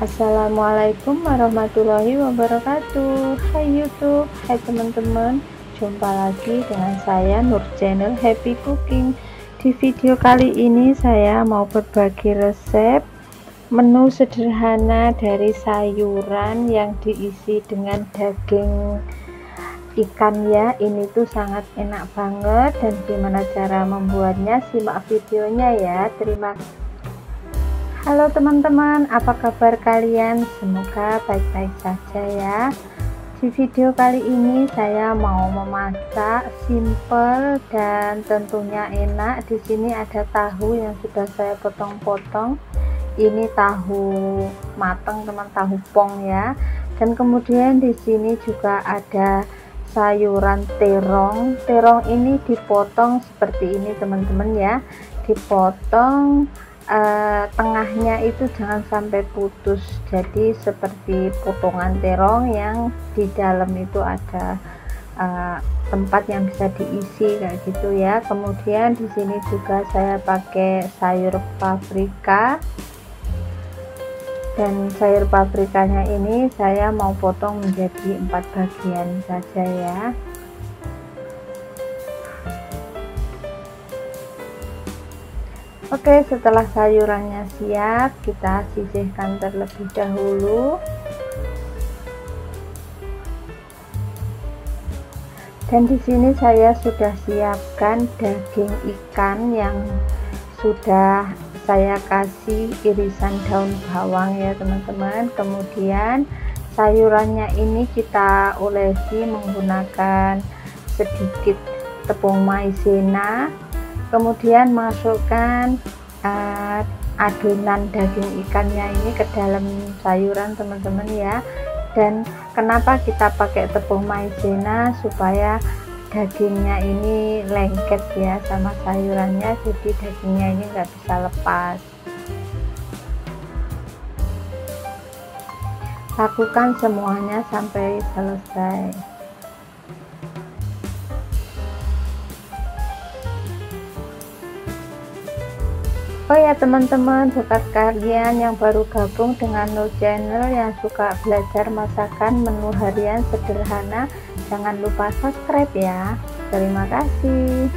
Assalamualaikum warahmatullahi wabarakatuh. Hai YouTube, hai teman-teman. Jumpa lagi dengan saya Nur Channel Happy Cooking. Di video kali ini saya mau berbagi resep menu sederhana dari sayuran yang diisi dengan daging ikan ya. Ini tuh sangat enak banget, dan gimana cara membuatnya, simak videonya ya. Terima kasih. Halo teman-teman, apa kabar kalian? Semoga baik-baik saja ya. Di video kali ini saya mau memasak simple dan tentunya enak. Di sini ada tahu yang sudah saya potong-potong. Ini tahu matang, teman, tahu pong ya. Dan kemudian di sini juga ada sayuran terong. Terong ini dipotong seperti ini teman-teman ya. Dipotong tengahnya itu jangan sampai putus, jadi seperti potongan terong yang di dalam itu ada tempat yang bisa diisi kayak gitu ya. Kemudian di sini juga saya pakai sayur paprika, dan sayur paprikanya ini saya mau potong menjadi 4 bagian saja ya. Oke, setelah sayurannya siap, kita sisihkan terlebih dahulu. Dan di sini saya sudah siapkan daging ikan yang sudah saya kasih irisan daun bawang ya teman-teman. Kemudian sayurannya ini kita olesi menggunakan sedikit tepung maizena. Kemudian masukkan adonan daging ikannya ini ke dalam sayuran teman-teman ya. Dan kenapa kita pakai tepung maizena? Supaya dagingnya ini lengket ya sama sayurannya, jadi dagingnya ini nggak bisa lepas. Lakukan semuanya sampai selesai. Oh ya teman-teman, buat kalian yang baru gabung dengan Nur Channel yang suka belajar masakan menu harian sederhana, jangan lupa subscribe ya. Terima kasih.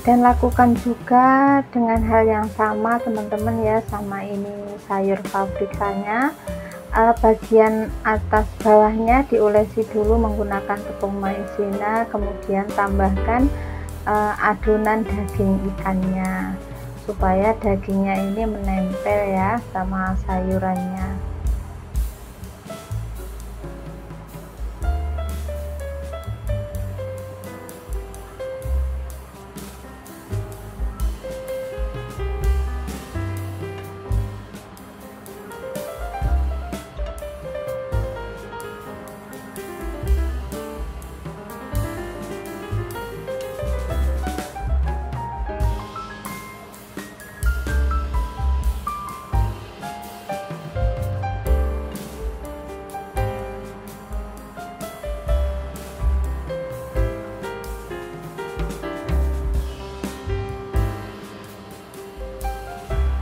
Dan lakukan juga dengan hal yang sama teman-teman ya, sama ini sayur paprikanya, bagian atas bawahnya diolesi dulu menggunakan tepung maizena, kemudian tambahkan adonan daging ikannya supaya dagingnya ini menempel ya sama sayurannya.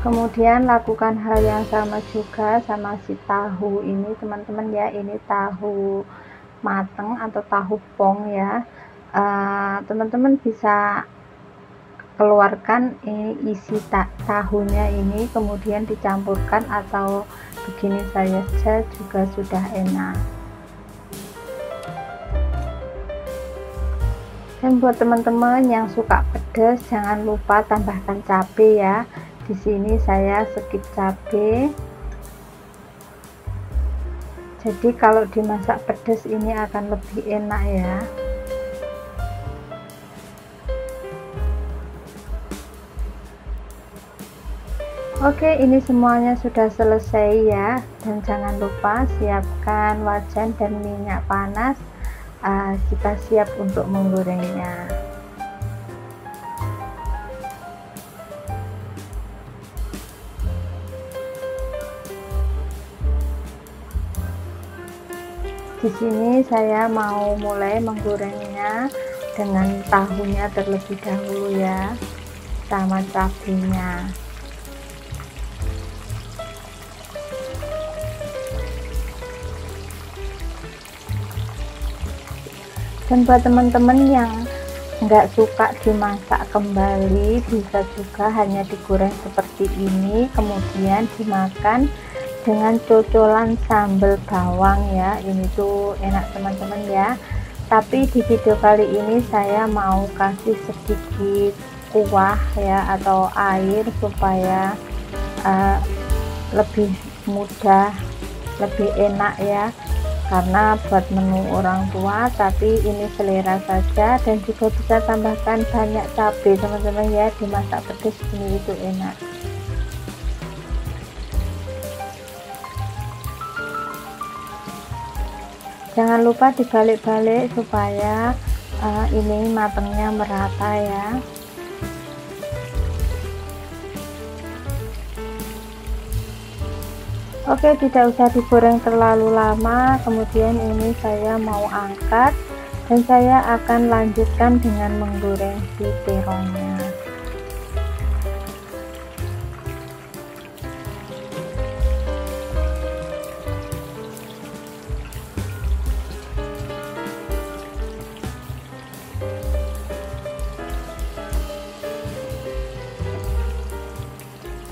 Kemudian lakukan hal yang sama juga sama si tahu ini teman-teman ya. Ini tahu mateng atau tahu pong ya. Teman-teman bisa keluarkan ini isi tahunya ini, kemudian dicampurkan, atau begini saja juga sudah enak. Dan buat teman-teman yang suka pedas, jangan lupa tambahkan cabai ya. Di sini saya skip cabai. Jadi kalau dimasak pedas ini akan lebih enak ya. Oke, ini semuanya sudah selesai ya, dan jangan lupa siapkan wajan dan minyak panas jika siap untuk menggorengnya. Di sini saya mau mulai menggorengnya dengan tahunya terlebih dahulu ya, sama cabenya. Dan buat teman-teman yang nggak suka dimasak kembali, bisa juga hanya digoreng seperti ini kemudian dimakan dengan cocolan sambal bawang ya. Ini tuh enak teman-teman ya. Tapi di video kali ini saya mau kasih sedikit kuah ya atau air supaya lebih mudah, lebih enak ya, karena buat menu orang tua, tapi ini selera saja. Dan juga bisa tambahkan banyak cabai teman-teman ya, dimasak pedas ini itu enak. Jangan lupa dibalik-balik supaya ini matangnya merata ya. Oke, tidak usah digoreng terlalu lama. Kemudian ini saya mau angkat dan saya akan lanjutkan dengan menggoreng si terongnya.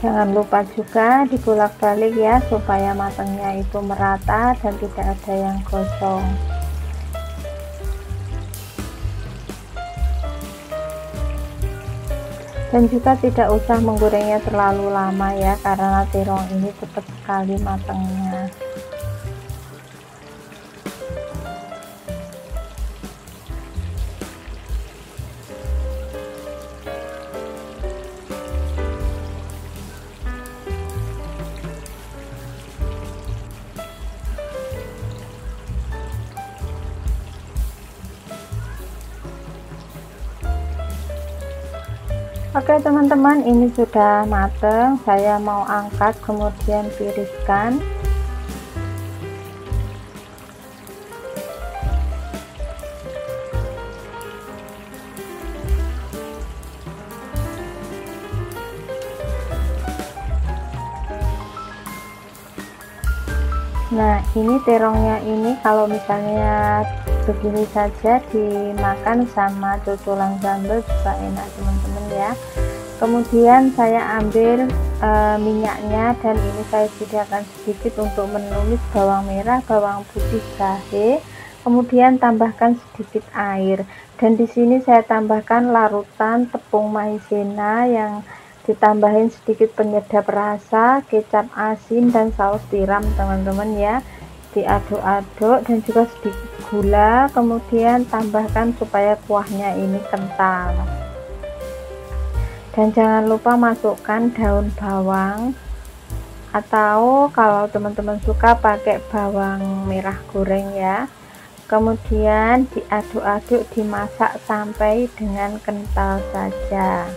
Jangan lupa juga dibolak-balik ya supaya matangnya itu merata dan tidak ada yang gosong. Dan juga tidak usah menggorengnya terlalu lama ya, karena terong ini cepat sekali matangnya. Oke teman-teman, ini sudah matang. Saya mau angkat kemudian tiriskan. Nah, ini terongnya ini kalau misalnya begini saja dimakan sama cocolan sambal juga enak teman-teman ya. Kemudian saya ambil minyaknya, dan ini saya sediakan sedikit untuk menumis bawang merah, bawang putih, jahe, kemudian tambahkan sedikit air. Dan di sini saya tambahkan larutan tepung maizena yang ditambahin sedikit penyedap rasa, kecap asin, dan saus tiram teman-teman ya. Diaduk-aduk dan juga sedikit gula, kemudian tambahkan supaya kuahnya ini kental. Dan jangan lupa masukkan daun bawang, atau kalau teman-teman suka pakai bawang merah goreng ya. Kemudian diaduk-aduk, dimasak sampai dengan kental saja.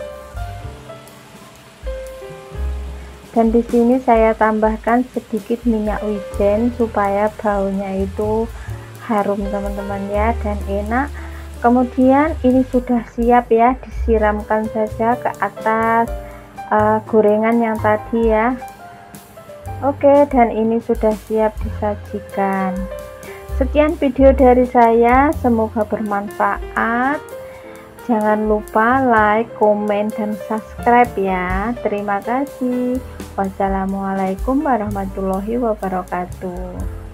Dan di sini saya tambahkan sedikit minyak wijen supaya baunya itu harum teman-teman ya, dan enak. Kemudian ini sudah siap ya, disiramkan saja ke atas gorengan yang tadi ya. Oke, dan ini sudah siap disajikan. Sekian video dari saya, semoga bermanfaat. Jangan lupa like, komen, dan subscribe ya. Terima kasih. Wassalamualaikum warahmatullahi wabarakatuh.